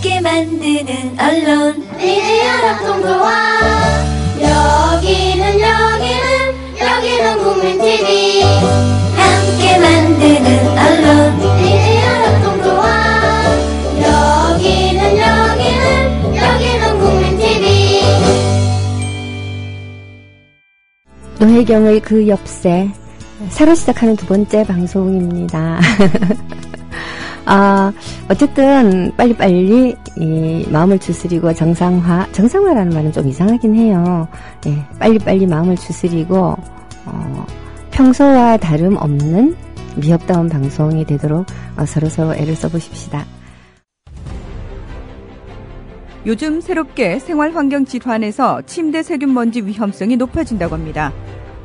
함께 만드는 언론 미디어 협동조합. 여기는 국민TV. 함께 만드는 언론 미디어 협동조합. 여기는 국민TV. 노혜경의 그 엽새, 새로 시작하는 두 번째 방송입니다. 어쨌든 빨리빨리 이 마음을 추스리고 정상화라는 말은 좀 이상하긴 해요. 예, 빨리빨리 마음을 추스리고 평소와 다름없는 미협다운 방송이 되도록 서로서로 애를 써보십시다. 요즘 새롭게 생활환경 질환에서 침대 세균먼지 위험성이 높아진다고 합니다.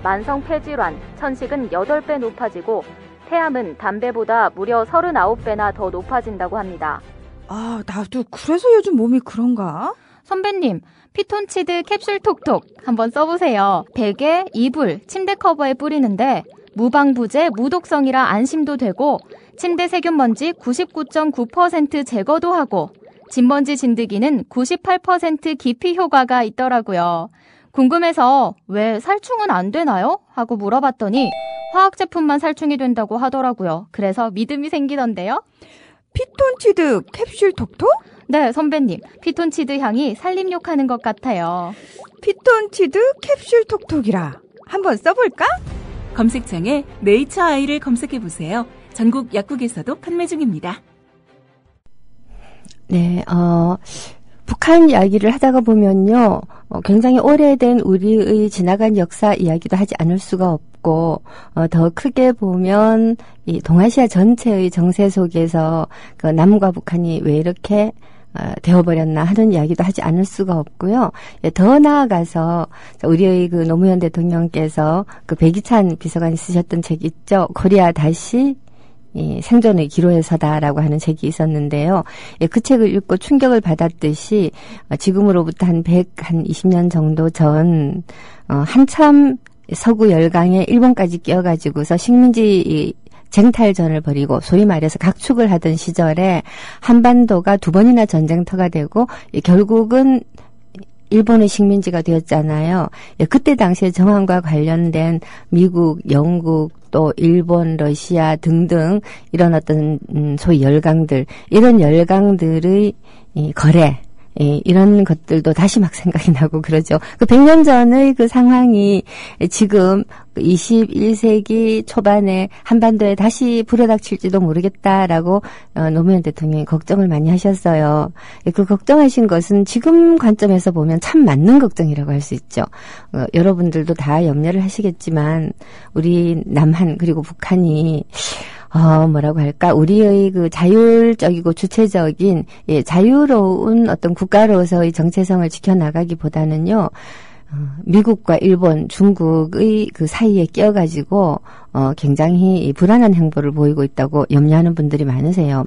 만성 폐질환, 천식은 8배 높아지고 폐암은 담배보다 무려 39배나 더 높아진다고 합니다. 나도 그래서 요즘 몸이 그런가? 선배님, 피톤치드 캡슐 톡톡 한번 써보세요. 베개, 이불, 침대 커버에 뿌리는데 무방부제, 무독성이라 안심도 되고 침대 세균먼지 99.9% 제거도 하고 진먼지 진드기는 98% 기피 효과가 있더라고요. 궁금해서 왜 살충은 안 되나요? 하고 물어봤더니 화학 제품만 살충이 된다고 하더라고요. 그래서 믿음이 생기던데요. 피톤치드 캡슐 톡톡? 네, 선배님. 피톤치드 향이 살림욕하는 것 같아요. 피톤치드 캡슐 톡톡이라 한번 써볼까? 검색창에 네이처 아이를 검색해보세요. 전국 약국에서도 판매 중입니다. 네, 북한 이야기를 하다가 보면요, 굉장히 오래된 우리의 지나간 역사 이야기도 하지 않을 수가 없고, 더 크게 보면 이 동아시아 전체의 정세 속에서 그 남과 북한이 왜 이렇게 되어버렸나 하는 이야기도 하지 않을 수가 없고요. 더 나아가서 우리의 그 노무현 대통령께서 그 백이찬 비서관이 쓰셨던 책 있죠. 코리아 다시 생존의 기로에 서다라고 하는 책이 있었는데요. 그 책을 읽고 충격을 받았듯이 지금으로부터 한 20년 정도 전 한참 서구 열강에 일본까지 끼어가지고서 식민지 쟁탈전을 벌이고 소위 말해서 각축을 하던 시절에 한반도가 2번이나 전쟁터가 되고 결국은 일본의 식민지가 되었잖아요. 그때 당시에 정황과 관련된 미국, 영국, 또 일본, 러시아 등등 이런 어떤 소위 열강들, 이런 열강들의 거래, 이런 것들도 다시 막 생각이 나고 그러죠. 그 100년 전의 그 상황이 지금 21세기 초반에 한반도에 다시 불어닥칠지도 모르겠다라고 노무현 대통령이 걱정을 많이 하셨어요. 그 걱정하신 것은 지금 관점에서 보면 참 맞는 걱정이라고 할 수 있죠. 여러분들도 다 염려를 하시겠지만 우리 남한 그리고 북한이 뭐라고 할까? 우리의 그 자율적이고 주체적인, 자유로운 어떤 국가로서의 정체성을 지켜나가기보다는요, 미국과 일본, 중국의 그 사이에 끼어가지고, 굉장히 불안한 행보를 보이고 있다고 염려하는 분들이 많으세요.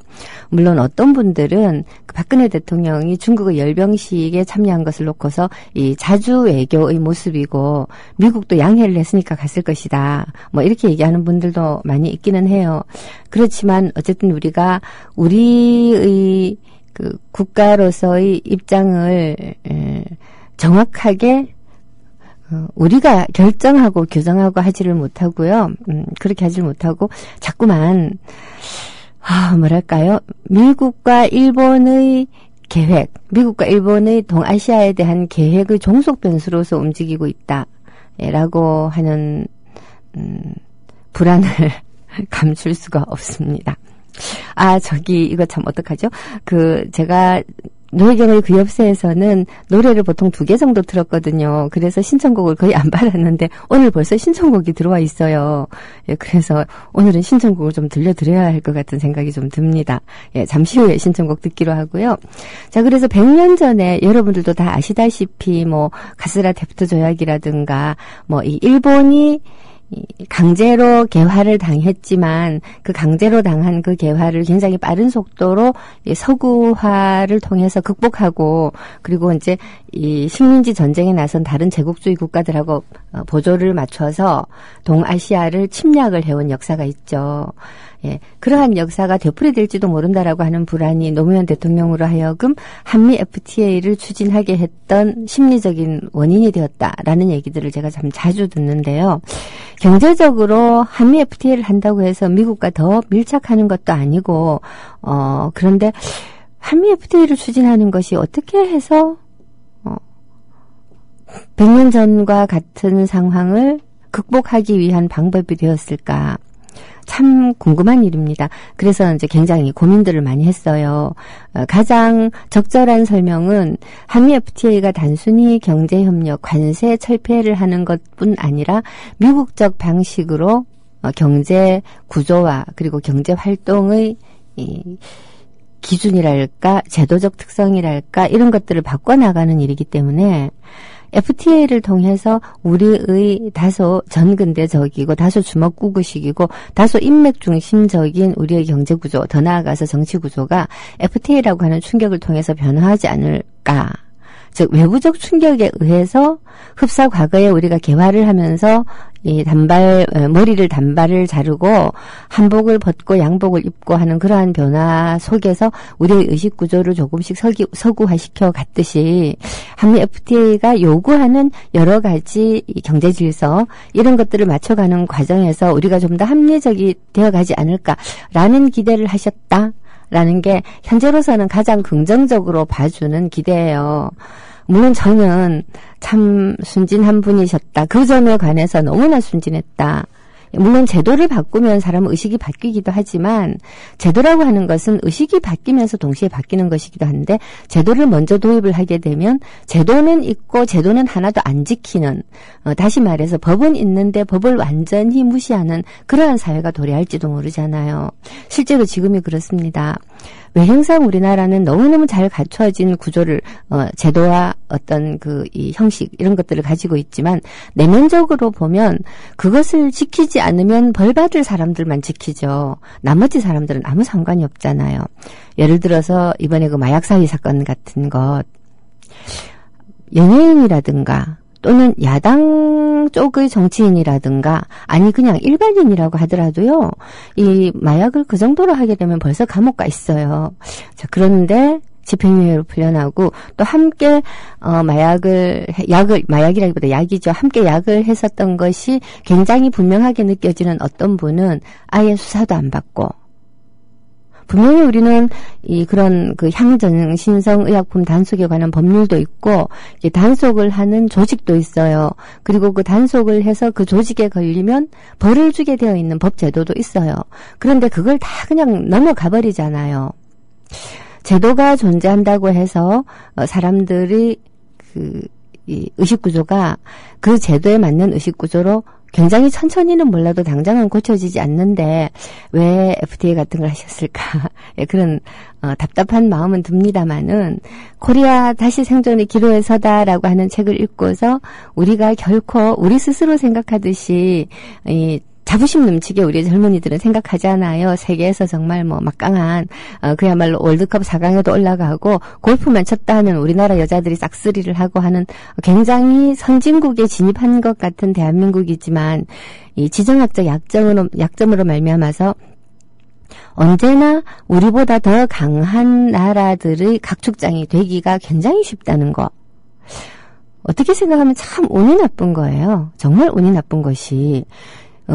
물론 어떤 분들은 그 박근혜 대통령이 중국의 열병식에 참여한 것을 놓고서 이 자주 외교의 모습이고 미국도 양해를 했으니까 갔을 것이다. 뭐 이렇게 얘기하는 분들도 많이 있기는 해요. 그렇지만 어쨌든 우리가 우리의 그 국가로서의 입장을 정확하게 우리가 결정하고 규정하고 하지를 못하고요. 그렇게 하지를 못하고 자꾸만 뭐랄까요? 미국과 일본의 계획, 미국과 일본의 동아시아에 대한 계획의 종속 변수로서 움직이고 있다라고 하는 불안을 감출 수가 없습니다. 이거 참 어떡하죠? 제가 노혜경의 그 엽새에서는 노래를 보통 2개 정도 들었거든요. 그래서 신청곡을 거의 안 받았는데 오늘 벌써 신청곡이 들어와 있어요. 그래서 오늘은 신청곡을 좀 들려드려야 할 것 같은 생각이 좀 듭니다. 잠시 후에 신청곡 듣기로 하고요. 자, 그래서 100년 전에 여러분들도 다 아시다시피 가스라 뎁트 조약이라든가 이 일본이 강제로 개화를 당했지만 그 강제로 당한 그 개화를 굉장히 빠른 속도로 서구화를 통해서 극복하고 그리고 이제 이 식민지 전쟁에 나선 다른 제국주의 국가들하고 보조를 맞춰서 동아시아를 침략을 해온 역사가 있죠. 예, 그러한 역사가 되풀이될지도 모른다라고 하는 불안이 노무현 대통령으로 하여금 한미 FTA를 추진하게 했던 심리적인 원인이 되었다라는 얘기들을 제가 참 자주 듣는데요. 경제적으로 한미 FTA를 한다고 해서 미국과 더 밀착하는 것도 아니고, 그런데 한미 FTA를 추진하는 것이 어떻게 해서 100년 전과 같은 상황을 극복하기 위한 방법이 되었을까? 참 궁금한 일입니다. 그래서 이제 굉장히 고민들을 많이 했어요. 가장 적절한 설명은 한미 FTA가 단순히 경제협력, 관세 철폐를 하는 것뿐 아니라 미국적 방식으로 경제 구조와 그리고 경제 활동의 기준이랄까, 제도적 특성이랄까 이런 것들을 바꿔나가는 일이기 때문에 FTA를 통해서 우리의 다소 전근대적이고 다소 주먹구구식이고 다소 인맥 중심적인 우리의 경제구조, 더 나아가서 정치구조가 FTA라고 하는 충격을 통해서 변화하지 않을까. 즉 외부적 충격에 의해서 흡사 과거에 우리가 개화를 하면서 이 머리를 단발을 자르고 한복을 벗고 양복을 입고 하는 그러한 변화 속에서 우리의 의식 구조를 조금씩 서구화시켜 갔듯이 한미 FTA가 요구하는 여러 가지 경제 질서 이런 것들을 맞춰가는 과정에서 우리가 좀 더 합리적이 되어가지 않을까라는 기대를 하셨다라는 게 현재로서는 가장 긍정적으로 봐주는 기대예요. 물론 저는 참 순진한 분이셨다. 그 점에 관해서 너무나 순진했다. 물론 제도를 바꾸면 사람 의식이 바뀌기도 하지만 제도라고 하는 것은 의식이 바뀌면서 동시에 바뀌는 것이기도 한데 제도를 먼저 도입을 하게 되면 제도는 있고 제도는 하나도 안 지키는 다시 말해서 법은 있는데 법을 완전히 무시하는 그러한 사회가 도래할지도 모르잖아요. 실제로 지금이 그렇습니다. 외형상 우리나라는 너무너무 잘 갖춰진 구조를 제도와 어떤 이 형식 이런 것들을 가지고 있지만 내면적으로 보면 그것을 지키지 않으면 벌 받을 사람들만 지키죠. 나머지 사람들은 아무 상관이 없잖아요. 예를 들어서 이번에 그 마약 사위 사건 같은 것 연예인이라든가 또는 야당 쪽의 정치인이라든가 아니 그냥 일반인이라고 하더라도요. 이 마약을 그 정도로 하게 되면 벌써 감옥 가 있어요. 자, 그런데 집행유예로 풀려나고 또 함께 마약이라기보다 약이죠. 함께 약을 했었던 것이 굉장히 분명하게 느껴지는 어떤 분은 아예 수사도 안 받고 분명히 우리는 그런 향정신성 의약품 단속에 관한 법률도 있고 단속을 하는 조직도 있어요. 그리고 그 단속을 해서 그 조직에 걸리면 벌을 주게 되어 있는 법 제도도 있어요. 그런데 그걸 다 그냥 넘어가 버리잖아요. 제도가 존재한다고 해서 사람들이 이 의식구조가 그 제도에 맞는 의식구조로 굉장히 천천히는 몰라도 당장은 고쳐지지 않는데 왜 FTA 같은 걸 하셨을까? 예, 그런 답답한 마음은 듭니다만은 코리아 다시 생존의 기로에 서다라고 하는 책을 읽고서 우리가 결코 우리 스스로 생각하듯이 자부심 넘치게 우리 젊은이들은 생각하잖아요. 세계에서 정말 막강한 그야말로 월드컵 4강에도 올라가고 골프만 쳤다 하면 우리나라 여자들이 싹쓸이를 하고 하는 굉장히 선진국에 진입한 것 같은 대한민국이지만 이 지정학적 약점으로 말미암아서 언제나 우리보다 더 강한 나라들의 각축장이 되기가 굉장히 쉽다는 거. 어떻게 생각하면 참 운이 나쁜 거예요. 정말 운이 나쁜 것이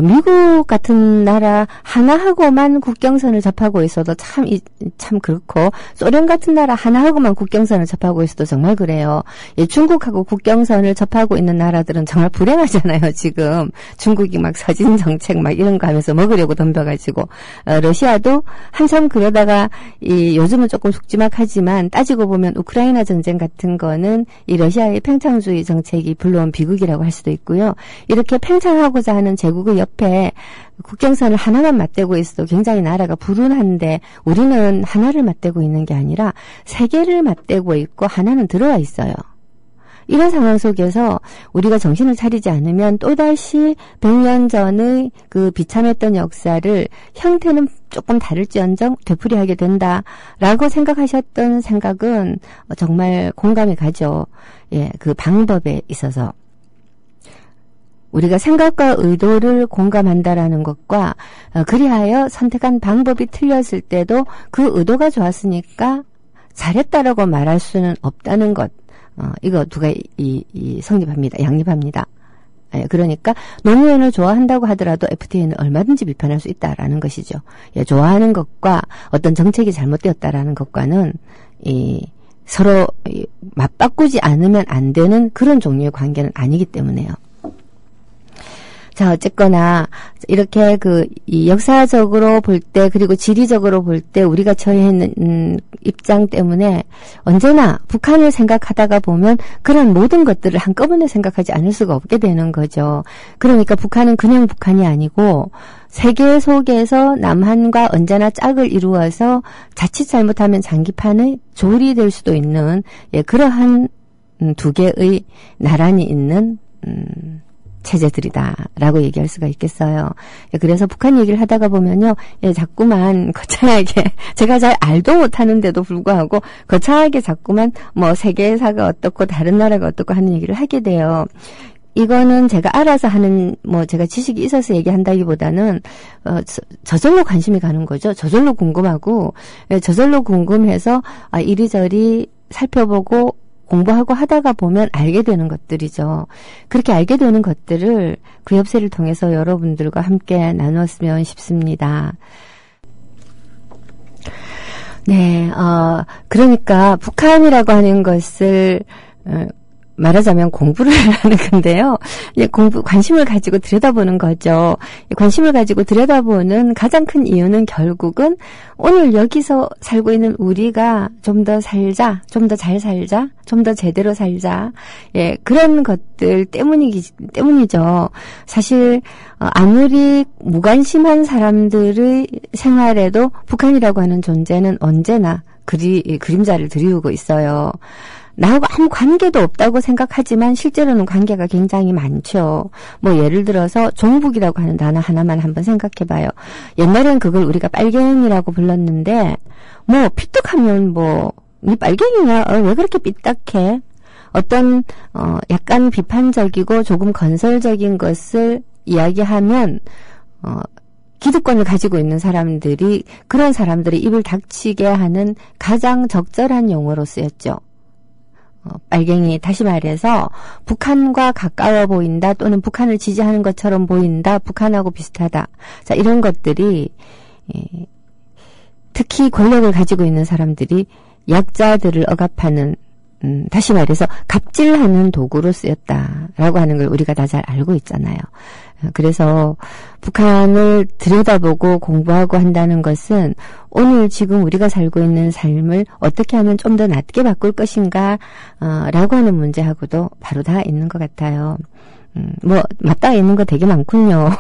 미국 같은 나라 하나하고만 국경선을 접하고 있어도 참 그렇고 소련 같은 나라 하나하고만 국경선을 접하고 있어도 정말 그래요. 예, 중국하고 국경선을 접하고 있는 나라들은 정말 불행하잖아요. 지금 중국이 막 서진 정책 막 이런 거 하면서 먹으려고 덤벼가지고 러시아도 한참 그러다가 요즘은 조금 속지막하지만 따지고 보면 우크라이나 전쟁 같은 거는 이 러시아의 팽창주의 정책이 불러온 비극이라고 할 수도 있고요. 이렇게 팽창하고자 하는 제국의 옆에 국경선을 하나만 맞대고 있어도 굉장히 나라가 불운한데 우리는 하나를 맞대고 있는 게 아니라 세 개를 맞대고 있고 하나는 들어와 있어요. 이런 상황 속에서 우리가 정신을 차리지 않으면 또다시 100년 전의 그 비참했던 역사를 형태는 조금 다를지언정 되풀이하게 된다라고 생각하셨던 생각은 정말 공감이 가죠. 예, 그 방법에 있어서. 우리가 생각과 의도를 공감한다라는 것과 그리하여 선택한 방법이 틀렸을 때도 그 의도가 좋았으니까 잘했다라고 말할 수는 없다는 것. 이거 두가 성립합니다. 양립합니다. 예, 그러니까 노무현을 좋아한다고 하더라도 FTA는 얼마든지 비판할 수 있다라는 것이죠. 예, 좋아하는 것과 어떤 정책이 잘못되었다라는 것과는 서로 맞바꾸지 않으면 안 되는 그런 종류의 관계는 아니기 때문에요. 자, 어쨌거나, 이렇게 이 역사적으로 볼 때, 그리고 지리적으로 볼 때 우리가 처해 있는 입장 때문에 언제나 북한을 생각하다가 보면 그런 모든 것들을 한꺼번에 생각하지 않을 수가 없게 되는 거죠. 그러니까 북한은 그냥 북한이 아니고 세계 속에서 남한과 언제나 짝을 이루어서 자칫 잘못하면 장기판의 조리 될 수도 있는, 예, 그러한 두 개의 나란히 있는, 체제들이다라고 얘기할 수가 있겠어요. 그래서 북한 얘기를 하다가 보면요, 자꾸만 거창하게 제가 잘 알도 못하는데도 불구하고 거창하게 자꾸만 뭐 세계사가 어떻고 다른 나라가 어떻고 하는 얘기를 하게 돼요. 이거는 제가 알아서 하는, 제가 지식이 있어서 얘기한다기보다는, 저절로 관심이 가는 거죠. 저절로 궁금하고, 저절로 궁금해서, 이리저리 살펴보고, 공부하고 하다가 보면 알게 되는 것들이죠. 그렇게 알게 되는 것들을 구엽새를 통해서 여러분들과 함께 나누었으면 싶습니다. 네, 그러니까 북한이라고 하는 것을 말하자면 공부를 하는 건데요. 관심을 가지고 들여다보는 거죠. 관심을 가지고 들여다보는 가장 큰 이유는 결국은 오늘 여기서 살고 있는 우리가 좀 더 살자, 좀 더 잘 살자, 좀 더 제대로 살자. 예, 그런 것들 때문이죠. 사실, 아무리 무관심한 사람들의 생활에도 북한이라고 하는 존재는 언제나 그림자를 드리우고 있어요. 나하고 아무 관계도 없다고 생각하지만 실제로는 관계가 굉장히 많죠. 예를 들어서 종북이라고 하는 단어 하나만 한번 생각해봐요. 옛날엔 그걸 우리가 빨갱이라고 불렀는데 피뚝하면 니 빨갱이냐? 왜 그렇게 삐딱해? 어떤 약간 비판적이고 조금 건설적인 것을 이야기하면 기득권을 가지고 있는 사람들이 그런 사람들이 입을 닥치게 하는 가장 적절한 용어로 쓰였죠. 빨갱이, 다시 말해서 북한과 가까워 보인다 또는 북한을 지지하는 것처럼 보인다, 북한하고 비슷하다. 자, 이런 것들이 특히 권력을 가지고 있는 사람들이 약자들을 억압하는, 다시 말해서 갑질하는 도구로 쓰였다라고 하는 걸 우리가 다 잘 알고 있잖아요. 그래서 북한을 들여다보고 공부하고 한다는 것은 오늘 지금 우리가 살고 있는 삶을 어떻게 하면 좀 더 낫게 바꿀 것인가 라고 하는 문제하고도 바로 다 있는 것 같아요. 맞닿아 있는 거 되게 많군요.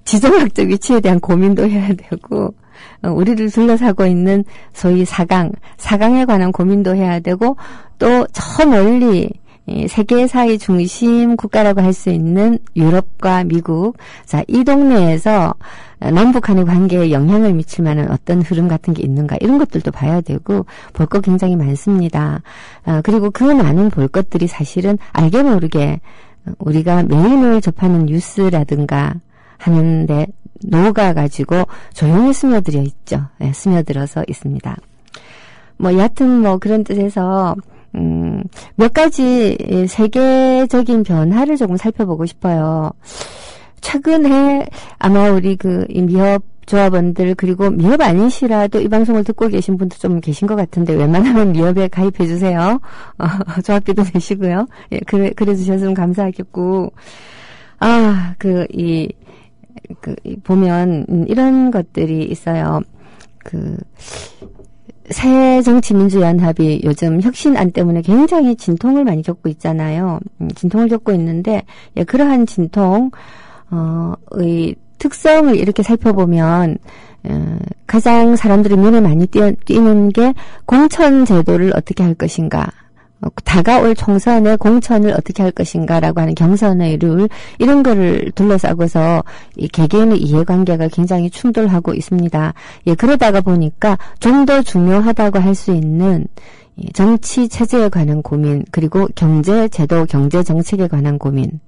지정학적 위치에 대한 고민도 해야 되고 우리를 둘러싸고 있는 소위 사강에 관한 고민도 해야 되고 또 저 멀리 세계사의 중심 국가라고 할 수 있는 유럽과 미국, 자, 이 동네에서 남북한의 관계에 영향을 미칠 만한 어떤 흐름 같은 게 있는가, 이런 것들도 봐야 되고 볼 거 굉장히 많습니다. 그리고 그 많은 볼 것들이 사실은 알게 모르게 우리가 매일매일 접하는 뉴스라든가 하는데 녹아가지고 조용히 스며들어 있죠. 네, 스며들어서 있습니다. 여하튼 그런 뜻에서 몇 가지 세계적인 변화를 조금 살펴보고 싶어요. 최근에 아마 우리 이 미협 조합원들, 그리고 미협 아니시라도 이 방송을 듣고 계신 분도 좀 계신 것 같은데 웬만하면 미협에 가입해 주세요. 조합비도 내시고요. 예, 그래 주셨으면 감사하겠고. 보면 이런 것들이 있어요. 새정치민주연합이 요즘 혁신안 때문에 굉장히 진통을 많이 겪고 있잖아요. 진통을 겪고 있는데, 그러한 진통의 특성을 이렇게 살펴보면, 가장 사람들이 눈에 많이 띄는 게 공천 제도를 어떻게 할 것인가, 다가올 총선에 공천을 어떻게 할 것인가라고 하는 경선의 룰, 이런 거를 둘러싸고서 이 개개인의 이해관계가 굉장히 충돌하고 있습니다. 그러다가 보니까 좀 더 중요하다고 할 수 있는 정치 체제에 관한 고민, 그리고 경제 제도, 경제 정책에 관한 고민,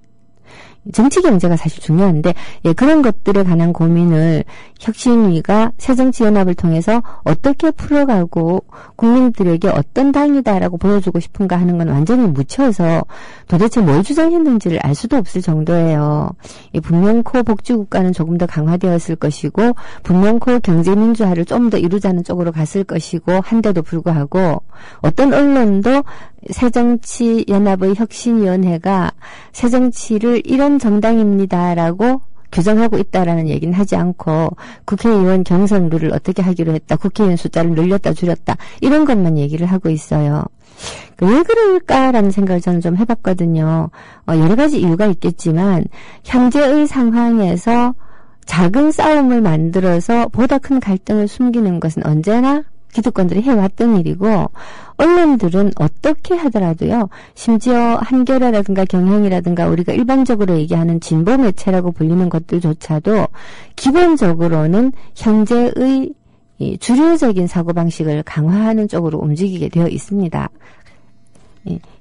정치 경제가 사실 중요한데 그런 것들에 관한 고민을 혁신위가 새정치연합을 통해서 어떻게 풀어가고 국민들에게 어떤 당이다라고 보여주고 싶은가 하는 건 완전히 묻혀서 도대체 뭘 주장했는지를 알 수도 없을 정도예요. 분명코 복지국가는 조금 더 강화되었을 것이고 분명코 경제민주화를 좀 더 이루자는 쪽으로 갔을 것이고 한데도 불구하고 어떤 언론도 새정치연합의 혁신위원회가 새정치를 이런 정당입니다라고 규정하고 있다라는 얘기는 하지 않고 국회의원 경선 룰을 어떻게 하기로 했다. 국회의원 숫자를 늘렸다 줄였다. 이런 것만 얘기를 하고 있어요. 왜 그럴까라는 생각을 저는 좀 해봤거든요. 여러 가지 이유가 있겠지만 현재의 상황에서 작은 싸움을 만들어서 보다 큰 갈등을 숨기는 것은 언제나 기득권들이 해왔던 일이고 언론들은 어떻게 하더라도요. 심지어 한겨레라든가 경향이라든가 우리가 일반적으로 얘기하는 진보 매체라고 불리는 것들조차도 기본적으로는 현재의 이 주류적인 사고방식을 강화하는 쪽으로 움직이게 되어 있습니다.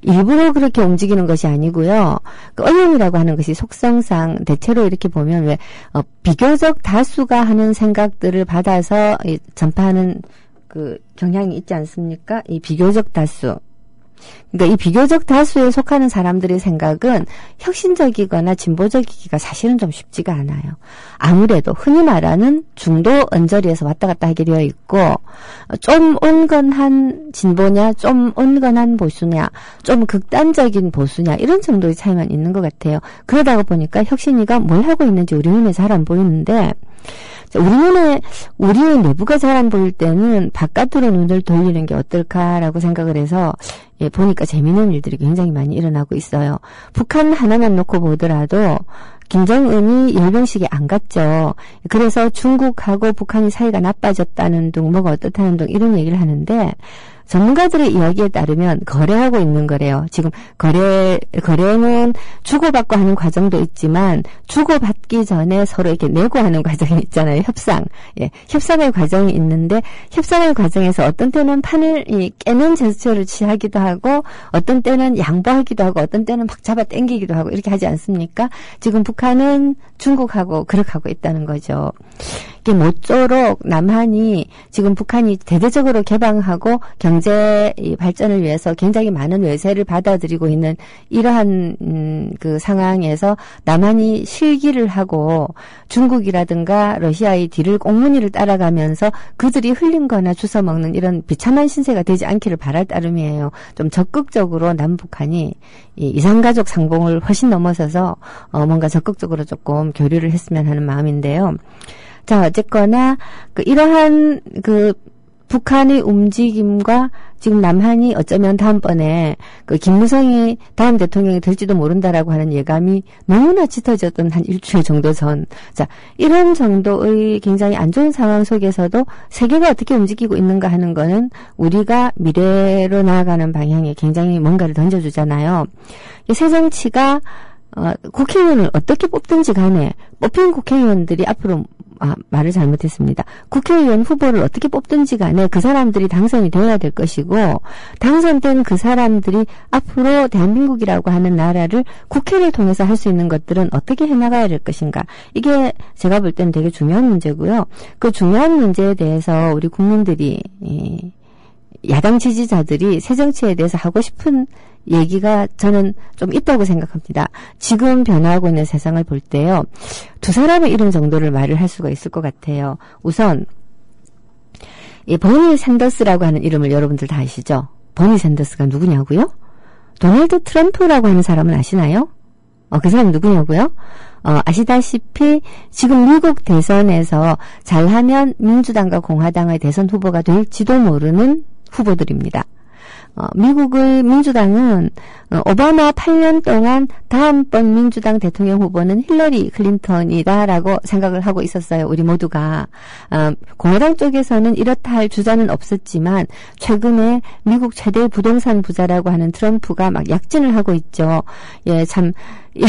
일부러 그렇게 움직이는 것이 아니고요. 그 언론이라고 하는 것이 속성상 대체로 이렇게 보면 왜 비교적 다수가 하는 생각들을 받아서 전파하는 그 경향이 있지 않습니까? 이 비교적 다수. 그러니까 이 비교적 다수에 속하는 사람들의 생각은 혁신적이거나 진보적이기가 사실은 좀 쉽지가 않아요. 아무래도 흔히 말하는 중도 언저리에서 왔다 갔다 하게 되어 있고 좀 온건한 진보냐 좀 온건한 보수냐 좀 극단적인 보수냐 이런 정도의 차이만 있는 것 같아요. 그러다가 보니까 혁신위가 뭘 하고 있는지 우리 눈에 잘 안 보이는데 우리의 내부가 잘 안 보일 때는 바깥으로 눈을 돌리는 게 어떨까라고 생각을 해서 보니까 재미있는 일들이 굉장히 많이 일어나고 있어요. 북한 하나만 놓고 보더라도 김정은이 열병식에 안 갔죠. 그래서 중국하고 북한이 사이가 나빠졌다는 둥 뭐가 어떻다는 둥 이런 얘기를 하는데 전문가들의 이야기에 따르면 거래하고 있는 거래요. 지금 거래는 주고받고 하는 과정도 있지만 주고받기 전에 서로 이렇게 내고 하는 과정이 있잖아요. 협상. 협상의 과정이 있는데 협상의 과정에서 어떤 때는 판을 깨는 제스처를 취하기도 하고 어떤 때는 양보하기도 하고 어떤 때는 막 잡아 당기기도 하고 이렇게 하지 않습니까? 지금 북한은 중국하고 그렇게 하고 있다는 거죠. 이게 모쪼록 남한이 지금 북한이 대대적으로 개방하고 경제 발전을 위해서 굉장히 많은 외세를 받아들이고 있는 이러한 그 상황에서 남한이 실기를 하고 중국이라든가 러시아의 뒤를 꽁무니를 따라가면서 그들이 흘린 거나 주워먹는 이런 비참한 신세가 되지 않기를 바랄 따름이에요. 좀 적극적으로 남북한이 이 이산가족 상봉을 훨씬 넘어서서 뭔가 적극적으로 조금 교류를 했으면 하는 마음인데요. 자, 어쨌거나 이러한 북한의 움직임과 지금 남한이 어쩌면 다음번에 김무성이 다음 대통령이 될지도 모른다라고 하는 예감이 너무나 짙어졌던 한 일주일 정도 전. 자, 이런 정도의 굉장히 안 좋은 상황 속에서도 세계가 어떻게 움직이고 있는가 하는 거는 우리가 미래로 나아가는 방향에 굉장히 뭔가를 던져주잖아요. 새정치가 국회의원을 어떻게 뽑든지 간에 뽑힌 국회의원들이 앞으로 말을 잘못했습니다. 국회의원 후보를 어떻게 뽑든지 간에 그 사람들이 당선이 되어야 될 것이고 당선된 그 사람들이 앞으로 대한민국이라고 하는 나라를 국회를 통해서 할 수 있는 것들은 어떻게 해나가야 될 것인가. 이게 제가 볼 때는 되게 중요한 문제고요. 그 중요한 문제에 대해서 우리 국민들이 야당 지지자들이 새정치에 대해서 하고 싶은 얘기가 저는 좀 있다고 생각합니다. 지금 변화하고 있는 세상을 볼 때요. 두 사람의 이름 정도를 말을 할 수가 있을 것 같아요. 우선 이 버니 샌더스라고 하는 이름을 여러분들 다 아시죠? 버니 샌더스가 누구냐고요? 도널드 트럼프라고 하는 사람은 아시나요? 그 사람 누구냐고요? 아시다시피 지금 미국 대선에서 잘하면 민주당과 공화당의 대선 후보가 될지도 모르는 후보들입니다. 미국의 민주당은 오바마 8년 동안 다음번 민주당 대통령 후보는 힐러리 클린턴이다라고 생각을 하고 있었어요. 우리 모두가. 공화당 쪽에서는 이렇다 할 주자는 없었지만 최근에 미국 최대 부동산 부자라고 하는 트럼프가 막 약진을 하고 있죠. 참 예,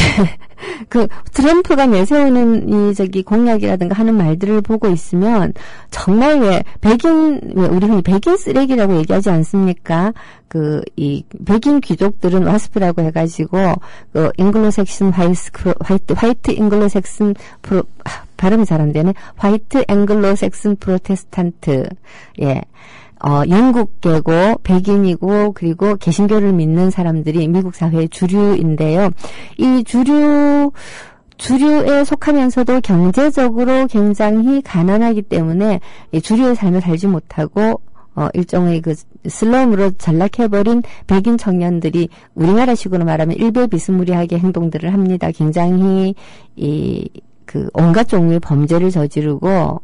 그 트럼프가 내세우는 공약이라든가 하는 말들을 보고 있으면 정말 왜 우리 흔히 백인 쓰레기라고 얘기하지 않습니까? 이 백인 귀족들은 와스프라고 해가지고 앵글로색슨 화이트 앵글로색슨 발음이 잘 안 되네. 화이트 앵글로색슨 프로테스탄트. 예. 영국계고 백인이고 그리고 개신교를 믿는 사람들이 미국 사회의 주류인데요. 이 주류에 속하면서도 경제적으로 굉장히 가난하기 때문에 이 주류의 삶을 살지 못하고 일종의 슬럼으로 전락해버린 백인 청년들이 우리나라식으로 말하면 일배비스무리하게 행동들을 합니다. 굉장히 온갖 종류의 범죄를 저지르고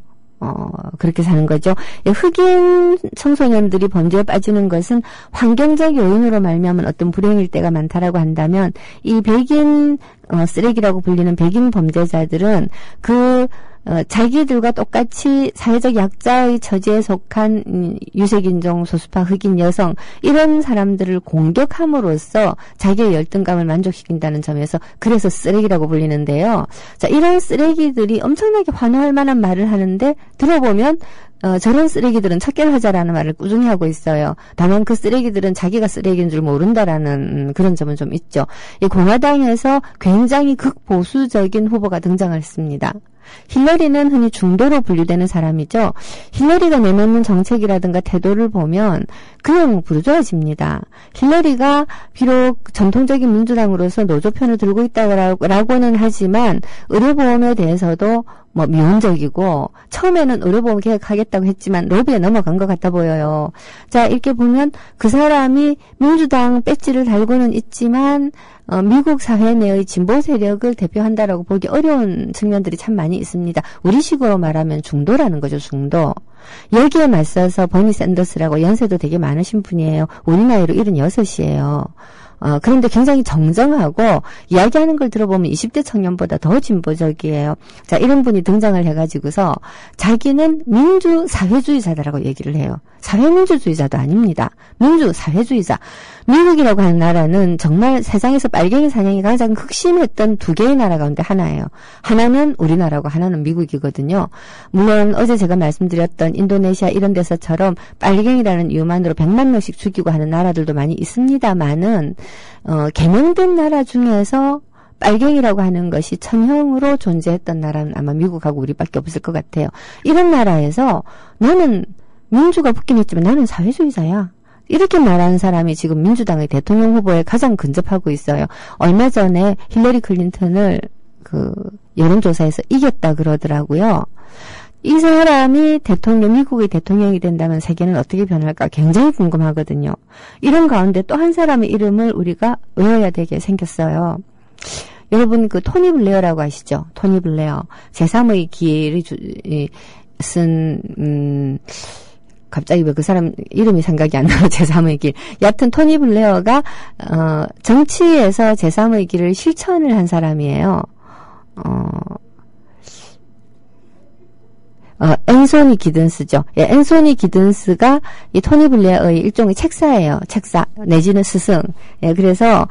그렇게 사는 거죠. 흑인 청소년들이 범죄에 빠지는 것은 환경적 요인으로 말미암은 어떤 불행일 때가 많다라고 한다면 이 백인 쓰레기라고 불리는 백인 범죄자들은 자기들과 똑같이 사회적 약자의 처지에 속한 유색인종, 소수파, 흑인 여성 이런 사람들을 공격함으로써 자기의 열등감을 만족시킨다는 점에서 그래서 쓰레기라고 불리는데요. 자, 이런 쓰레기들이 엄청나게 환호할 만한 말을 하는데 들어보면 저런 쓰레기들은 척결 하자라는 말을 꾸준히 하고 있어요. 다만 그 쓰레기들은 자기가 쓰레기인 줄 모른다라는 그런 점은 좀 있죠. 이 공화당에서 굉장히 극보수적인 후보가 등장했습니다. 힐러리는 흔히 중도로 분류되는 사람이죠. 힐러리가 내놓는 정책이라든가 태도를 보면 그냥 부르주아집니다. 힐러리가 비록 전통적인 민주당으로서 노조편을 들고 있다고는 하지만 의료보험에 대해서도 미온적이고 처음에는 의료보험 개혁하겠다고 했지만 로비에 넘어간 것 같아 보여요. 자, 이렇게 보면 그 사람이 민주당 배지를 달고는 있지만 미국 사회 내의 진보 세력을 대표한다라고 보기 어려운 측면들이 참 많이 있습니다. 우리식으로 말하면 중도라는 거죠, 중도. 여기에 맞서서 버니 샌더스라고 연세도 되게 많으신 분이에요. 우리 나이로 76이에요. 그런데 굉장히 정정하고 이야기하는 걸 들어보면 20대 청년보다 더 진보적이에요. 자, 이런 분이 등장을 해가지고서 자기는 민주사회주의자다라고 얘기를 해요. 사회민주주의자도 아닙니다. 민주사회주의자. 미국이라고 하는 나라는 정말 세상에서 빨갱이 사냥이 가장 극심했던 두 개의 나라 가운데 하나예요. 하나는 우리나라고 하나는 미국이거든요. 물론 어제 제가 말씀드렸던 인도네시아 이런 데서처럼 빨갱이라는 이유만으로 100만 명씩 죽이고 하는 나라들도 많이 있습니다만은 개명된 나라 중에서 빨갱이라고 하는 것이 천형으로 존재했던 나라는 아마 미국하고 우리밖에 없을 것 같아요. 이런 나라에서 나는 민주가 붙긴 했지만 나는 사회주의자야. 이렇게 말하는 사람이 지금 민주당의 대통령 후보에 가장 근접하고 있어요. 얼마 전에 힐러리 클린턴을 여론조사에서 이겼다 그러더라고요. 이 사람이 미국의 대통령이 된다면 세계는 어떻게 변할까 굉장히 궁금하거든요. 이런 가운데 또 한 사람의 이름을 우리가 외워야 되게 생겼어요. 여러분 토니 블레어라고 아시죠? 토니 블레어. 제3의 길을 쓴 갑자기 왜 그 사람 이름이 생각이 안 나요. 제3의 길. 여하튼 토니 블레어가 정치에서 제3의 길을 실천을 한 사람이에요. 앤소니 기든스죠. 예, 앤소니 기든스가 이 토니 블레어의 일종의 책사예요. 책사 내지는 스승. 예, 그래서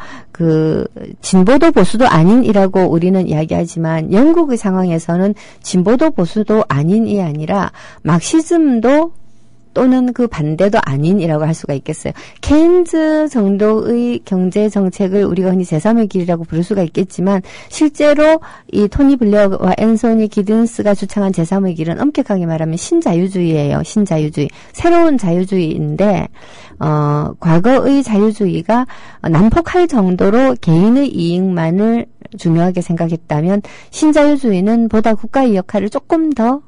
진보도 보수도 아닌이라고 우리는 이야기하지만 영국의 상황에서는 진보도 보수도 아닌이 아니라 막시즘도 또는 그 반대도 아닌이라고 할 수가 있겠어요. 케인즈 정도의 경제 정책을 우리가 흔히 제3의 길이라고 부를 수가 있겠지만 실제로 이 토니 블레어와 앤소니 기든스가 주창한 제3의 길은 엄격하게 말하면 신자유주의예요. 신자유주의. 새로운 자유주의인데 과거의 자유주의가 난폭할 정도로 개인의 이익만을 중요하게 생각했다면 신자유주의는 보다 국가의 역할을 조금 더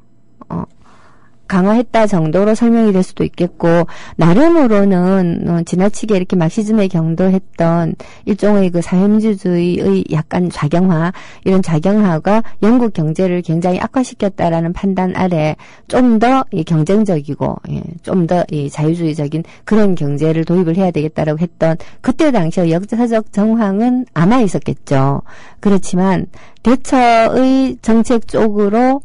강화했다 정도로 설명이 될 수도 있겠고 나름으로는 지나치게 이렇게 막시즘에 경도했던 일종의 사회민주주의의 약간 좌경화 이런 좌경화가 영국 경제를 굉장히 악화시켰다라는 판단 아래 좀 더 경쟁적이고 좀 더 자유주의적인 그런 경제를 도입을 해야 되겠다라고 했던 그때 당시의 역사적 정황은 아마 있었겠죠. 그렇지만 대처의 정책 쪽으로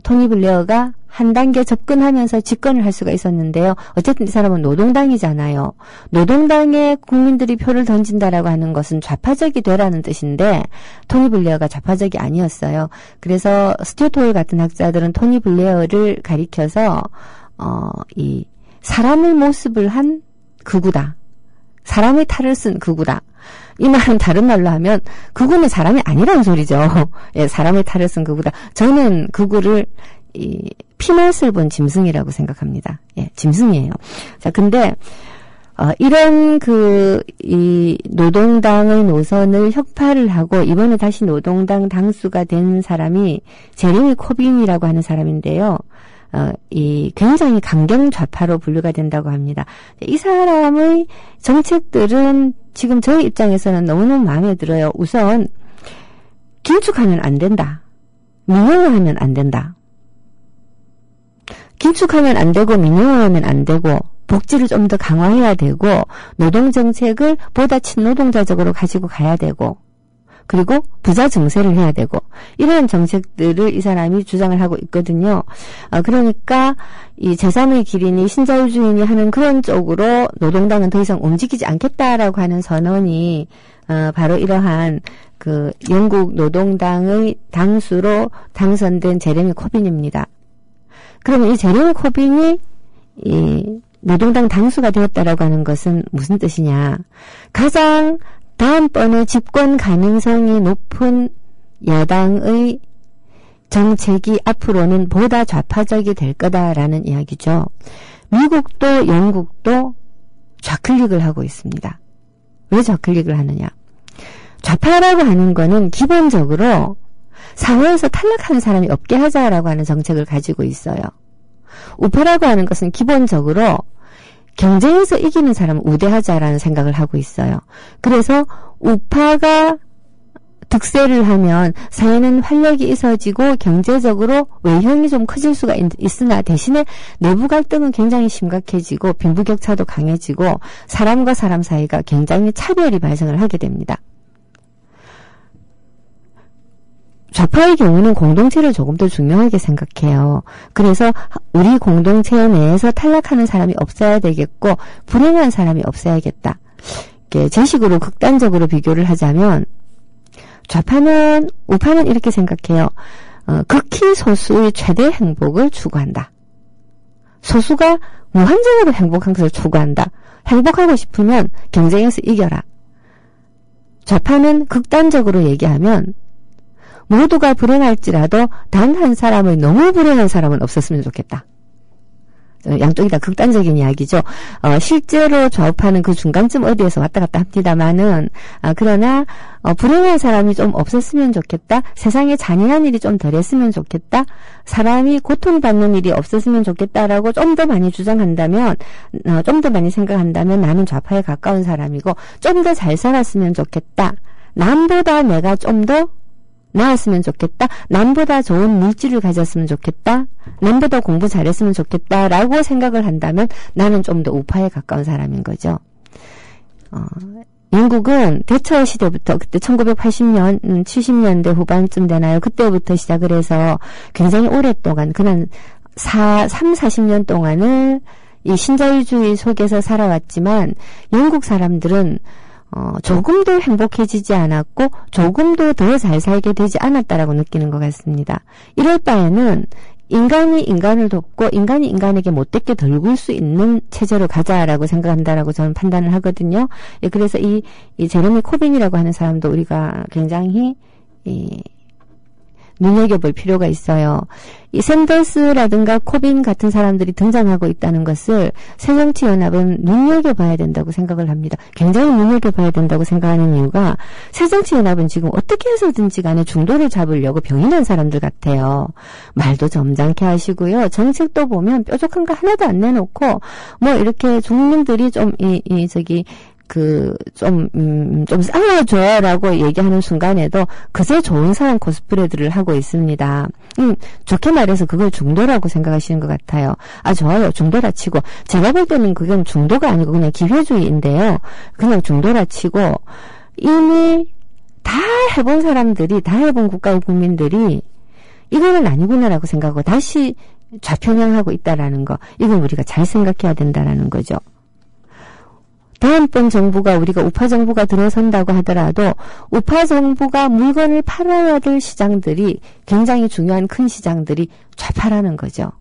토니 블레어가 한 단계 접근하면서 집권을 할 수가 있었는데요. 어쨌든 이 사람은 노동당이잖아요. 노동당에 국민들이 표를 던진다라고 하는 것은 좌파적이 되라는 뜻인데 토니 블레어가 좌파적이 아니었어요. 그래서 스튜어트 홀 같은 학자들은 토니 블레어를 가리켜서 이 사람의 모습을 한 극우다. 사람의 탈을 쓴 극우다. 이 말은 다른 말로 하면 극우는 사람이 아니라는 소리죠. 예, 사람의 탈을 쓴 극우다. 저는 극우를 이 피맛을 본 짐승이라고 생각합니다. 예, 짐승이에요. 자, 근데 이런 이 노동당의 노선을 혁파를 하고 이번에 다시 노동당 당수가 된 사람이 제레미 코빈이라고 하는 사람인데요. 이 굉장히 강경 좌파로 분류가 된다고 합니다. 이 사람의 정책들은 지금 저희 입장에서는 너무너무 마음에 들어요. 우선 긴축하면 안 된다. 민영화하면 안 된다. 긴축하면 안 되고 민영화하면 안 되고 복지를 좀 더 강화해야 되고 노동정책을 보다 친노동자적으로 가지고 가야 되고 그리고 부자 증세를 해야 되고 이런 정책들을 이 사람이 주장을 하고 있거든요. 그러니까 이 제3의 기린이 신자유주의인이 하는 그런 쪽으로 노동당은 더 이상 움직이지 않겠다라고 하는 선언이 바로 이러한 그 영국 노동당의 당수로 당선된 제레미 코빈입니다. 그러면 이 제레미 코빈이 이 노동당 당수가 되었다라고 하는 것은 무슨 뜻이냐? 가장 다음번에 집권 가능성이 높은 야당의 정책이 앞으로는 보다 좌파적이 될 거다라는 이야기죠. 미국도 영국도 좌클릭을 하고 있습니다. 왜 좌클릭을 하느냐? 좌파라고 하는 거는 기본적으로 사회에서 탈락하는 사람이 없게 하자라고 하는 정책을 가지고 있어요. 우파라고 하는 것은 기본적으로 경쟁에서 이기는 사람을 우대하자라는 생각을 하고 있어요. 그래서 우파가 득세를 하면 사회는 활력이 있어지고 경제적으로 외형이 좀 커질 수가 있으나 대신에 내부 갈등은 굉장히 심각해지고 빈부격차도 강해지고 사람과 사람 사이가 굉장히 차별이 발생을 하게 됩니다. 좌파의 경우는 공동체를 조금 더 중요하게 생각해요. 그래서 우리 공동체 내에서 탈락하는 사람이 없어야 되겠고 불행한 사람이 없어야겠다. 제식으로 극단적으로 비교를 하자면 우파는 이렇게 생각해요. 극히 소수의 최대 행복을 추구한다. 소수가 무한정으로 행복한 것을 추구한다. 행복하고 싶으면 경쟁에서 이겨라. 좌파는 극단적으로 얘기하면 모두가 불행할지라도 단 한 사람의 너무 불행한 사람은 없었으면 좋겠다. 양쪽이 다 극단적인 이야기죠. 실제로 좌우파는 그 중간쯤 어디에서 왔다 갔다 합니다만은 그러나 불행한 사람이 좀 없었으면 좋겠다. 세상에 잔인한 일이 좀 덜했으면 좋겠다. 사람이 고통받는 일이 없었으면 좋겠다라고 좀 더 많이 주장한다면 좀 더 많이 생각한다면 나는 좌파에 가까운 사람이고 좀 더 잘 살았으면 좋겠다. 남보다 내가 좀 더 나았으면 좋겠다. 남보다 좋은 물질을 가졌으면 좋겠다. 남보다 공부 잘했으면 좋겠다라고 생각을 한다면 나는 좀 더 우파에 가까운 사람인 거죠. 영국은 대처 시대부터 그때 1980년, 70년대 후반쯤 되나요? 그때부터 시작을 해서 굉장히 오랫동안 그냥 40년 동안을 이 신자유주의 속에서 살아왔지만 영국 사람들은 조금도 행복해지지 않았고 조금도 더 잘 살게 되지 않았다라고 느끼는 것 같습니다. 이럴 바에는 인간이 인간을 돕고 인간이 인간에게 못되게 덜굴 수 있는 체제로 가자라고 생각한다라고 저는 판단을 하거든요. 예, 그래서 이 제레미 코빈이라고 하는 사람도 우리가 굉장히 눈여겨볼 필요가 있어요. 이 샌더스라든가 코빈 같은 사람들이 등장하고 있다는 것을 새정치연합은 눈여겨봐야 된다고 생각을 합니다. 굉장히 눈여겨봐야 된다고 생각하는 이유가 새정치연합은 지금 어떻게 해서든지 간에 중도를 잡으려고 병이 사람들 같아요. 말도 점잖게 하시고요. 정책도 보면 뾰족한 거 하나도 안 내놓고 뭐 이렇게 국민들이 좀 좀 싸워줘라고 얘기하는 순간에도 그새 좋은 사람 코스프레들을 하고 있습니다. 좋게 말해서 그걸 중도라고 생각하시는 것 같아요. 좋아요. 중도라 치고. 제가 볼 때는 그건 중도가 아니고 그냥 기회주의인데요. 그냥 중도라 치고 이미 다 해본 사람들이, 다 해본 국가의 국민들이 이거는 아니구나라고 생각하고 다시 좌편향하고 있다라는 거, 이건 우리가 잘 생각해야 된다라는 거죠. 다음번 정부가 우리가 우파 정부가 들어선다고 하더라도 우파 정부가 물건을 팔아야 될 시장들이 굉장히 중요한 큰 시장들이 좌파라는 거죠.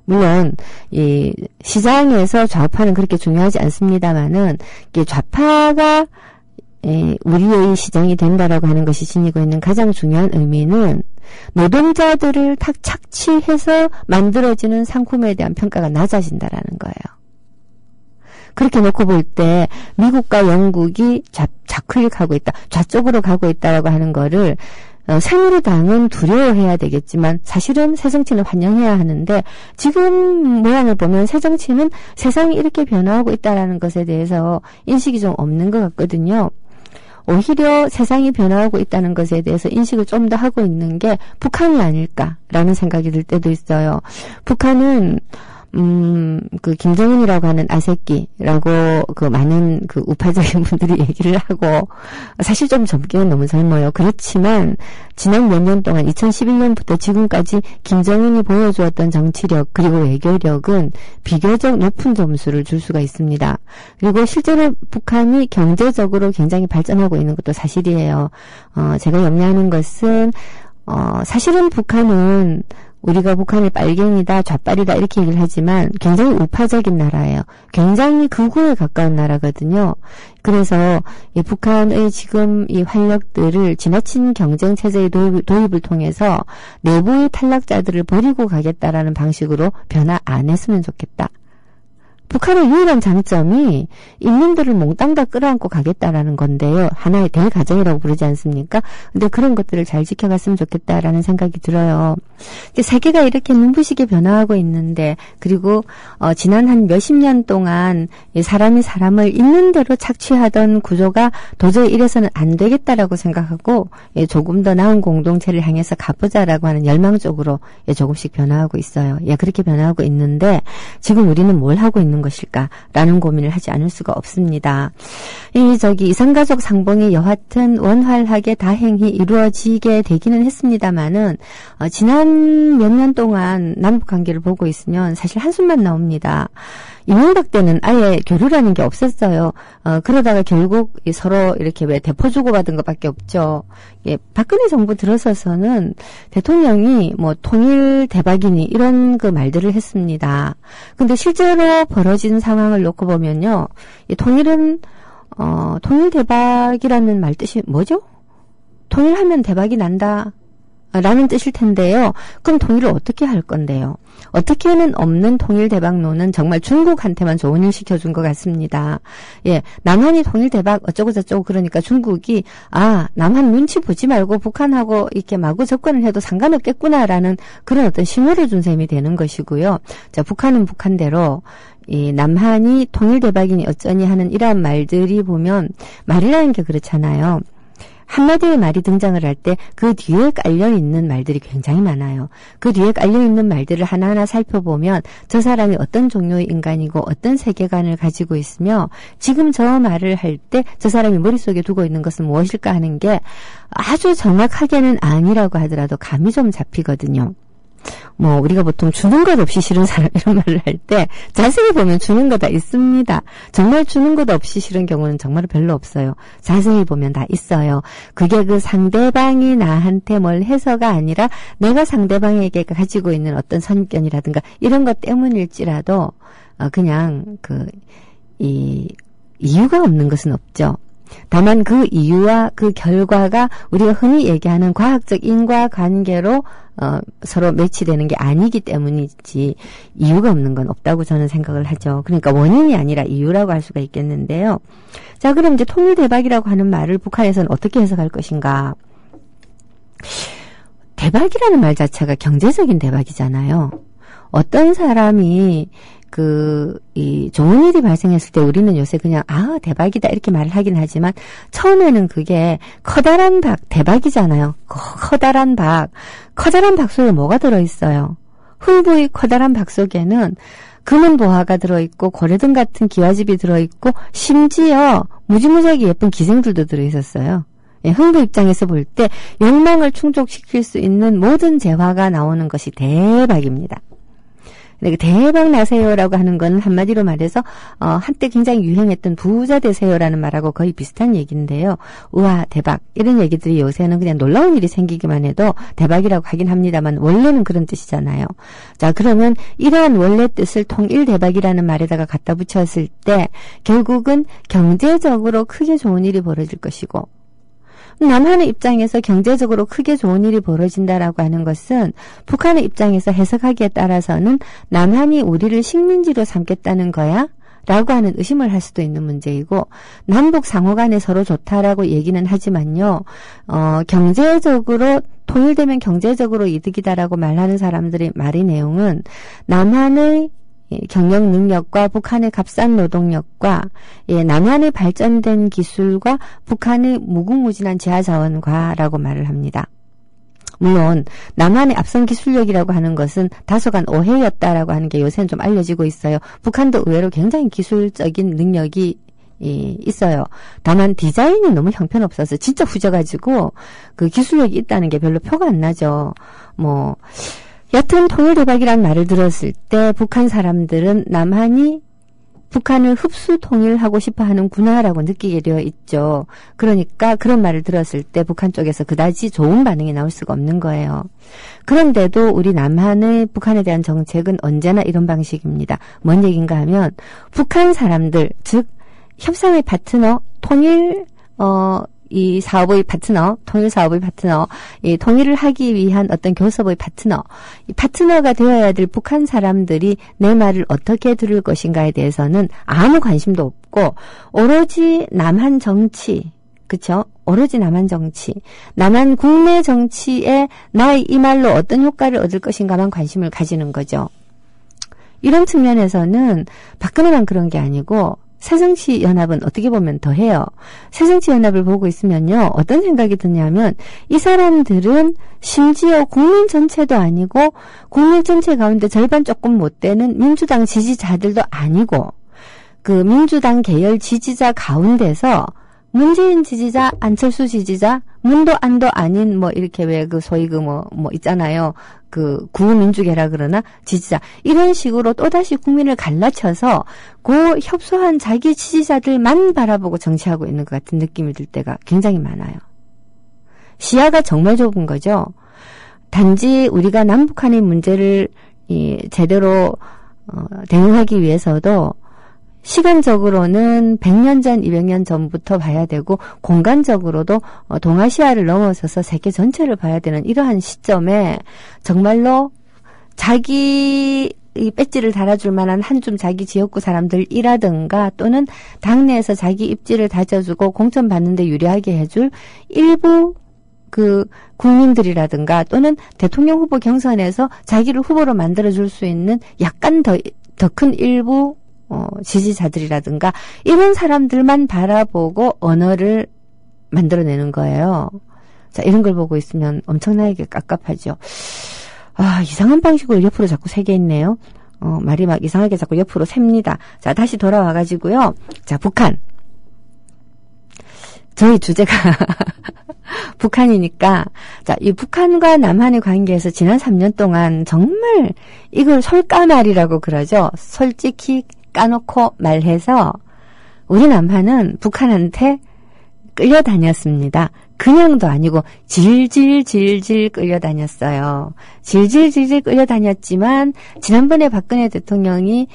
물론 이 시장에서 좌파는 그렇게 중요하지 않습니다만은 이게 좌파가 우리의 시장이 된다라고 하는 것이 지니고 있는 가장 중요한 의미는 노동자들을 탁 착취해서 만들어지는 상품에 대한 평가가 낮아진다라는 거예요. 그렇게 놓고 볼 때 미국과 영국이 좌클릭하고 있다, 좌쪽으로 가고 있다라고 하는 거를 새누리당은 두려워해야 되겠지만 사실은 새정치는 환영해야 하는데 지금 모양을 보면 새정치는 세상이 이렇게 변화하고 있다라는 것에 대해서 인식이 좀 없는 것 같거든요. 오히려 세상이 변화하고 있다는 것에 대해서 인식을 좀 더 하고 있는 게 북한이 아닐까라는 생각이 들 때도 있어요. 북한은 그 김정은이라고 하는 아새끼라고 그 많은 그 우파적인 분들이 얘기를 하고 사실 좀 젊기는 너무 젊어요. 그렇지만 지난 몇 년 동안 2011년부터 지금까지 김정은이 보여주었던 정치력 그리고 외교력은 비교적 높은 점수를 줄 수가 있습니다. 그리고 실제로 북한이 경제적으로 굉장히 발전하고 있는 것도 사실이에요. 제가 염려하는 것은 사실은 북한은 우리가 북한을 빨갱이다, 좌빨이다 이렇게 얘기를 하지만 굉장히 우파적인 나라예요. 굉장히 극우에 가까운 나라거든요. 그래서 이 북한의 지금 이 활력들을 지나친 경쟁 체제의 도입을 통해서 내부의 탈락자들을 버리고 가겠다라는 방식으로 변화 안 했으면 좋겠다. 북한의 유일한 장점이 인민들을 몽땅 다 끌어안고 가겠다라는 건데요. 하나의 대가정이라고 부르지 않습니까? 근데 그런 것들을 잘 지켜갔으면 좋겠다라는 생각이 들어요. 세계가 이렇게 눈부시게 변화하고 있는데 그리고 지난 한 몇십 년 동안 사람이 사람을 있는 대로 착취하던 구조가 도저히 이래서는 안 되겠다라고 생각하고 조금 더 나은 공동체를 향해서 가보자라고 하는 열망 쪽으로 조금씩 변화하고 있어요. 그렇게 변화하고 있는데 지금 우리는 뭘 하고 있는 것일까라는 고민을 하지 않을 수가 없습니다. 이산가족 상봉이 여하튼 원활하게 다행히 이루어지게 되기는 했습니다만은 지난 몇 년 동안 남북 관계를 보고 있으면 사실 한숨만 나옵니다. 이명박 때는 아예 교류라는 게 없었어요. 그러다가 결국 서로 이렇게 왜 대포 주고받은 것밖에 없죠. 박근혜 정부 들어서서는 대통령이 뭐 통일 대박이니 이런 그 말들을 했습니다. 근데 실제로 벌어진 상황을 놓고 보면요. 이 통일은 통일 대박이라는 말 뜻이 뭐죠? 통일하면 대박이 난다. 라는 뜻일 텐데요. 그럼 통일을 어떻게 할 건데요? 어떻게는 없는 통일 대박론은 정말 중국한테만 좋은 일 시켜준 것 같습니다. 남한이 통일 대박 어쩌고 저쩌고 그러니까 중국이 남한 눈치 보지 말고 북한하고 이렇게 마구 접근을 해도 상관없겠구나라는 그런 어떤 신호를 준 셈이 되는 것이고요. 자, 북한은 북한대로 이 남한이 통일 대박이니 어쩌니 하는 이러한 말들이 보면 말이라는 게 그렇잖아요. 한마디의 말이 등장을 할 때 그 뒤에 깔려있는 말들이 굉장히 많아요. 그 뒤에 깔려있는 말들을 하나하나 살펴보면 저 사람이 어떤 종류의 인간이고 어떤 세계관을 가지고 있으며 지금 저 말을 할 때 저 사람이 머릿속에 두고 있는 것은 무엇일까 하는 게 아주 정확하게는 아니라고 하더라도 감이 좀 잡히거든요. 우리가 보통 주는 것 없이 싫은 사람 이런 말을 할 때 자세히 보면 주는 거 다 있습니다. 정말 주는 것 없이 싫은 경우는 정말 별로 없어요. 자세히 보면 다 있어요. 그게 그 상대방이 나한테 뭘 해서가 아니라 내가 상대방에게 가지고 있는 어떤 선입견이라든가 이런 것 때문일지라도 그냥 이유가 없는 것은 없죠. 다만 그 이유와 그 결과가 우리가 흔히 얘기하는 과학적 인과관계로 서로 매치되는 게 아니기 때문이지 이유가 없는 건 없다고 저는 생각을 하죠. 그러니까 원인이 아니라 이유라고 할 수가 있겠는데요. 자, 그럼 이제 통일 대박이라고 하는 말을 북한에서는 어떻게 해석할 것인가? 대박이라는 말 자체가 경제적인 대박이잖아요. 어떤 사람이 좋은 일이 발생했을 때 우리는 요새 그냥, 대박이다, 이렇게 말을 하긴 하지만, 처음에는 그게 커다란 대박이잖아요. 커다란 박 속에 뭐가 들어있어요? 흥부의 커다란 박 속에는 금은 보화가 들어있고, 고래등 같은 기와집이 들어있고, 심지어 무지무지하게 예쁜 기생들도 들어있었어요. 흥부 입장에서 볼 때 욕망을 충족시킬 수 있는 모든 재화가 나오는 것이 대박입니다. 근데 대박 나세요라고 하는 건 한마디로 말해서 한때 굉장히 유행했던 부자 되세요라는 말하고 거의 비슷한 얘기인데요. 우와 대박 이런 얘기들이 요새는 그냥 놀라운 일이 생기기만 해도 대박이라고 하긴 합니다만 원래는 그런 뜻이잖아요. 자 그러면 이러한 원래 뜻을 통일 대박이라는 말에다가 갖다 붙였을 때 결국은 경제적으로 크게 좋은 일이 벌어질 것이고 남한의 입장에서 경제적으로 크게 좋은 일이 벌어진다라고 하는 것은 북한의 입장에서 해석하기에 따라서는 남한이 우리를 식민지로 삼겠다는 거야? 라고 하는 의심을 할 수도 있는 문제이고 남북 상호간에 서로 좋다라고 얘기는 하지만요. 경제적으로 통일되면 경제적으로 이득이다라고 말하는 사람들의 말의 내용은 남한의 경영 능력과 북한의 값싼 노동력과 남한의 발전된 기술과 북한의 무궁무진한 지하자원과라고 말을 합니다. 물론 남한의 앞선 기술력이라고 하는 것은 다소간 오해였다라고 하는 게 요새는 좀 알려지고 있어요. 북한도 의외로 굉장히 기술적인 능력이 있어요. 다만 디자인이 너무 형편없어서 진짜 후져가지고 그 기술력이 있다는 게 별로 표가 안 나죠. 여튼 통일대박이란 말을 들었을 때 북한 사람들은 남한이 북한을 흡수 통일하고 싶어 하는구나라고 느끼게 되어 있죠. 그러니까 그런 말을 들었을 때 북한 쪽에서 그다지 좋은 반응이 나올 수가 없는 거예요. 그런데도 우리 남한의 북한에 대한 정책은 언제나 이런 방식입니다. 뭔 얘기인가 하면 북한 사람들, 즉 협상의 파트너, 이 사업의 파트너, 통일 사업의 파트너, 이 통일을 하기 위한 어떤 교섭의 파트너, 이 파트너가 되어야 될 북한 사람들이 내 말을 어떻게 들을 것인가에 대해서는 아무 관심도 없고 오로지 남한 정치, 그쵸? 오로지 남한 정치, 남한 국내 정치에 나의 이 말로 어떤 효과를 얻을 것인가만 관심을 가지는 거죠. 이런 측면에서는 박근혜만 그런 게 아니고 새정치연합은 어떻게 보면 더해요. 새정치연합을 보고 있으면요. 어떤 생각이 드냐면 이 사람들은 심지어 국민 전체도 아니고 국민 전체 가운데 절반 조금 못 되는 민주당 지지자들도 아니고 그 민주당 계열 지지자 가운데서 문재인 지지자, 안철수 지지자, 문도 안도 아닌 이렇게 왜 소위 있잖아요. 구민주계라 그러나 지지자 이런 식으로 또다시 국민을 갈라쳐서 그 협소한 자기 지지자들만 바라보고 정치하고 있는 것 같은 느낌이 들 때가 굉장히 많아요. 시야가 정말 좁은 거죠. 단지 우리가 남북한의 문제를 제대로 대응하기 위해서도 시간적으로는 100년 전, 200년 전부터 봐야 되고 공간적으로도 동아시아를 넘어서서 세계 전체를 봐야 되는 이러한 시점에 정말로 자기 이 배지를 달아줄 만한 한 줌 자기 지역구 사람들이라든가 또는 당내에서 자기 입지를 다져주고 공천 받는데 유리하게 해줄 일부 국민들이라든가 또는 대통령 후보 경선에서 자기를 후보로 만들어줄 수 있는 약간 더 큰 일부 지지자들이라든가 이런 사람들만 바라보고 언어를 만들어내는 거예요. 자, 이런 걸 보고 있으면 엄청나게 깝깝하죠. 이상한 방식으로 옆으로 자꾸 새게 있네요. 말이 막 이상하게 자꾸 옆으로 셉니다. 자, 다시 돌아와가지고요. 자, 북한. 저희 주제가 북한이니까, 자, 이 북한과 남한의 관계에서 지난 3년 동안 정말 이걸 솔까말이라고 그러죠. 솔직히 까놓고 말해서 우리 남한은 북한한테 끌려다녔습니다. 그냥도 아니고 질질 끌려다녔어요. 질질 끌려다녔지만 지난번에 박근혜 대통령이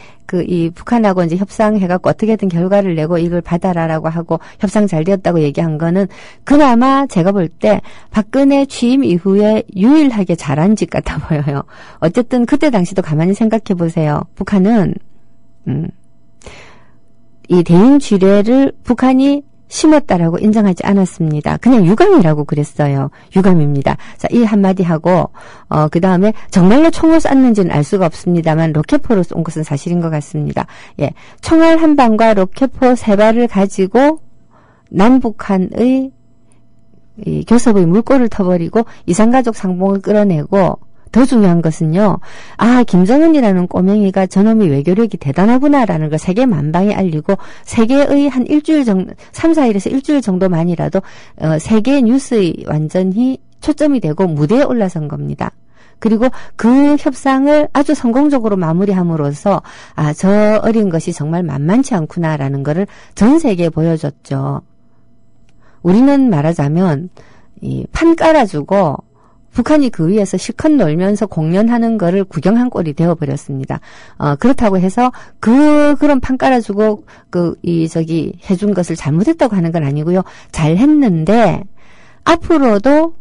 이 북한하고 이제 협상해갖고 어떻게든 결과를 내고 이걸 받아라라고 하고 협상 잘 되었다고 얘기한 거는 그나마 제가 볼 때 박근혜 취임 이후에 유일하게 잘한 짓 같아 보여요. 어쨌든 그때 당시도 가만히 생각해 보세요. 북한은 이 대인쥐례를 북한이 심었다라고 인정하지 않았습니다. 그냥 유감이라고 그랬어요. 유감입니다. 자, 이 한마디 하고 그 다음에 정말로 총을 쐈는지는 알 수가 없습니다만 로켓포로 쏜 것은 사실인 것 같습니다. 예, 총알 한 방과 로켓포 3발을 가지고 남북한의 이 교섭의 물꼬를 터버리고 이산가족 상봉을 끌어내고 더 중요한 것은요. 김정은이라는 꼬맹이가 저놈이 외교력이 대단하구나라는 걸 세계 만방에 알리고 세계의 한 일주일 정도, 3, 4일에서 일주일 정도만이라도 세계 뉴스의 완전히 초점이 되고 무대에 올라선 겁니다. 그리고 그 협상을 아주 성공적으로 마무리함으로써 저 어린 것이 정말 만만치 않구나라는 거를 전 세계에 보여줬죠. 우리는 말하자면 이 판 깔아주고 북한이 그 위에서 실컷 놀면서 공연하는 거를 구경한 꼴이 되어버렸습니다. 그렇다고 해서 그런 판 깔아주고 해준 것을 잘못했다고 하는 건 아니고요. 잘했는데 앞으로도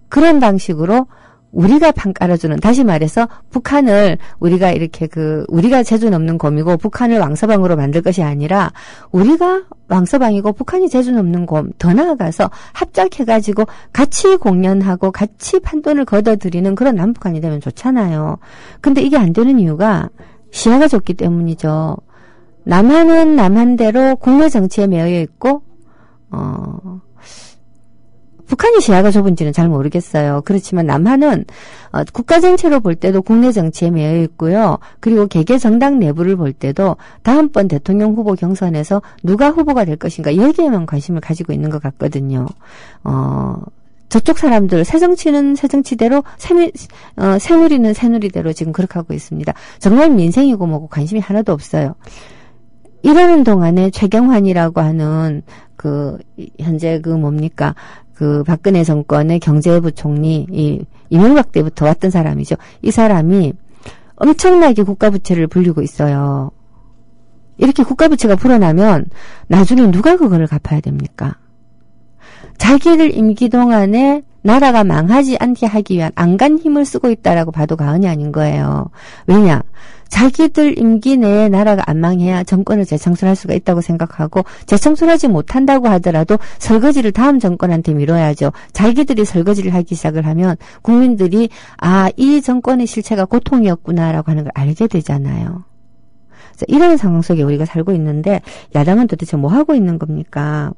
그런 방식으로 우리가 판 깔아주는, 다시 말해서 북한을 우리가 이렇게 우리가 재주 넘는 곰이고 북한을 왕서방으로 만들 것이 아니라 우리가 왕서방이고 북한이 재주 넘는 곰, 더 나아가서 합작해가지고 같이 공연하고 같이 판돈을 걷어들이는 그런 남북한이 되면 좋잖아요. 근데 이게 안 되는 이유가 시야가 좁기 때문이죠. 남한은 남한대로 국내 정치에 매여 있고, 북한이 시야가 좁은지는 잘 모르겠어요. 그렇지만 남한은 국가 전체로 볼 때도 국내 정치에 매여 있고요. 그리고 개개 정당 내부를 볼 때도 다음번 대통령 후보 경선에서 누가 후보가 될 것인가 여기에만 관심을 가지고 있는 것 같거든요. 저쪽 사람들 새정치는 새정치대로 새누리는 새누리대로 지금 그렇게 하고 있습니다. 정말 민생이고 뭐고 관심이 하나도 없어요. 이러는 동안에 최경환이라고 하는 현재 박근혜 정권의 경제부총리, 이명박 때부터 왔던 사람이죠. 이 사람이 엄청나게 국가부채를 불리고 있어요. 이렇게 국가부채가 불어나면 나중에 누가 그거를 갚아야 됩니까? 자기들 임기 동안에 나라가 망하지 않게 하기 위한 안간 힘을 쓰고 있다라고 봐도 과언이 아닌 거예요. 왜냐? 자기들 임기 내에 나라가 안 망해야 정권을 재창출할 수가 있다고 생각하고 재창출하지 못한다고 하더라도 설거지를 다음 정권한테 미뤄야죠. 자기들이 설거지를 하기 시작을 하면 국민들이 이 정권의 실체가 고통이었구나라고 하는 걸 알게 되잖아요. 이런 상황 속에 우리가 살고 있는데 야당은 도대체 뭐 하고 있는 겁니까?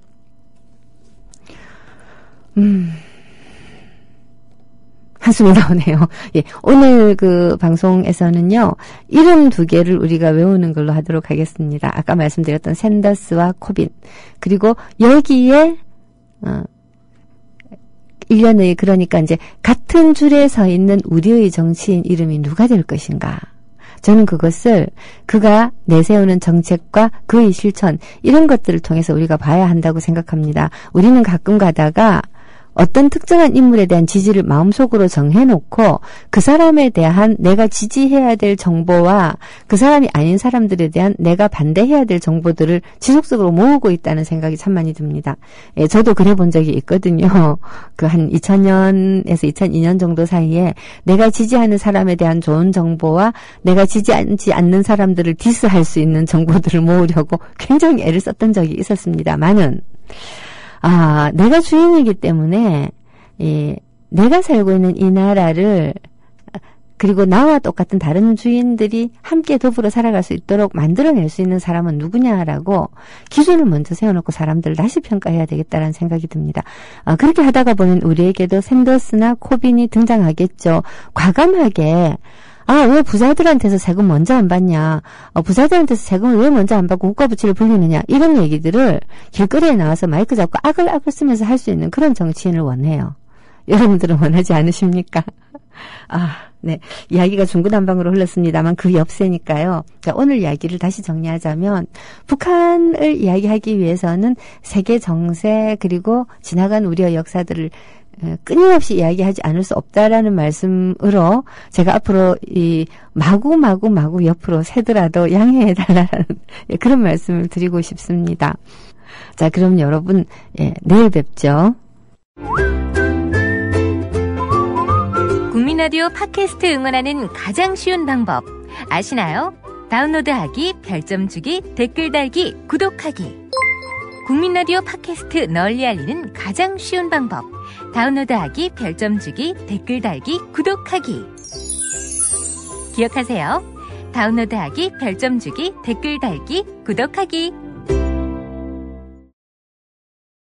한숨이 나오네요. 예, 오늘 방송에서는요, 이름 2개를 우리가 외우는 걸로 하도록 하겠습니다. 아까 말씀드렸던 샌더스와 코빈. 그리고 여기에, 1년의, 그러니까 이제 같은 줄에 서 있는 우리의 정치인 이름이 누가 될 것인가. 저는 그것을 그가 내세우는 정책과 그의 실천, 이런 것들을 통해서 우리가 봐야 한다고 생각합니다. 우리는 가끔 가다가 어떤 특정한 인물에 대한 지지를 마음속으로 정해놓고 그 사람에 대한 내가 지지해야 될 정보와 그 사람이 아닌 사람들에 대한 내가 반대해야 될 정보들을 지속적으로 모으고 있다는 생각이 참 많이 듭니다. 예, 저도 그래 본 적이 있거든요. 한 2000년에서 2002년 정도 사이에 내가 지지하는 사람에 대한 좋은 정보와 내가 지지하지 않는 사람들을 디스할 수 있는 정보들을 모으려고 굉장히 애를 썼던 적이 있었습니다만은 내가 주인이기 때문에, 내가 살고 있는 이 나라를, 그리고 나와 똑같은 다른 주인들이 함께 더불어 살아갈 수 있도록 만들어낼 수 있는 사람은 누구냐라고 기준을 먼저 세워놓고 사람들을 다시 평가해야 되겠다라는 생각이 듭니다. 그렇게 하다가 보면 우리에게도 샌더스나 코빈이 등장하겠죠. 과감하게, 왜 부자들한테서 세금 먼저 안 받냐? 부자들한테서 세금을 왜 먼저 안 받고 국가부채를 불리느냐? 이런 얘기들을 길거리에 나와서 마이크 잡고 아글아글 쓰면서 할 수 있는 그런 정치인을 원해요. 여러분들은 원하지 않으십니까? 네. 이야기가 중구난방으로 흘렀습니다만 그 엽세니까요. 자, 오늘 이야기를 다시 정리하자면 북한을 이야기하기 위해서는 세계 정세 그리고 지나간 우리의 역사들을 끊임없이 이야기하지 않을 수 없다라는 말씀으로 제가 앞으로 마구 옆으로 새더라도 양해해달라는 그런 말씀을 드리고 싶습니다. 자, 그럼 여러분, 내일 뵙죠. 국민라디오 팟캐스트 응원하는 가장 쉬운 방법 아시나요? 다운로드하기, 별점 주기, 댓글 달기, 구독하기. 국민라디오 팟캐스트 널리 알리는 가장 쉬운 방법. 다운로드하기, 별점 주기, 댓글 달기, 구독하기. 기억하세요. 다운로드하기, 별점 주기, 댓글 달기, 구독하기.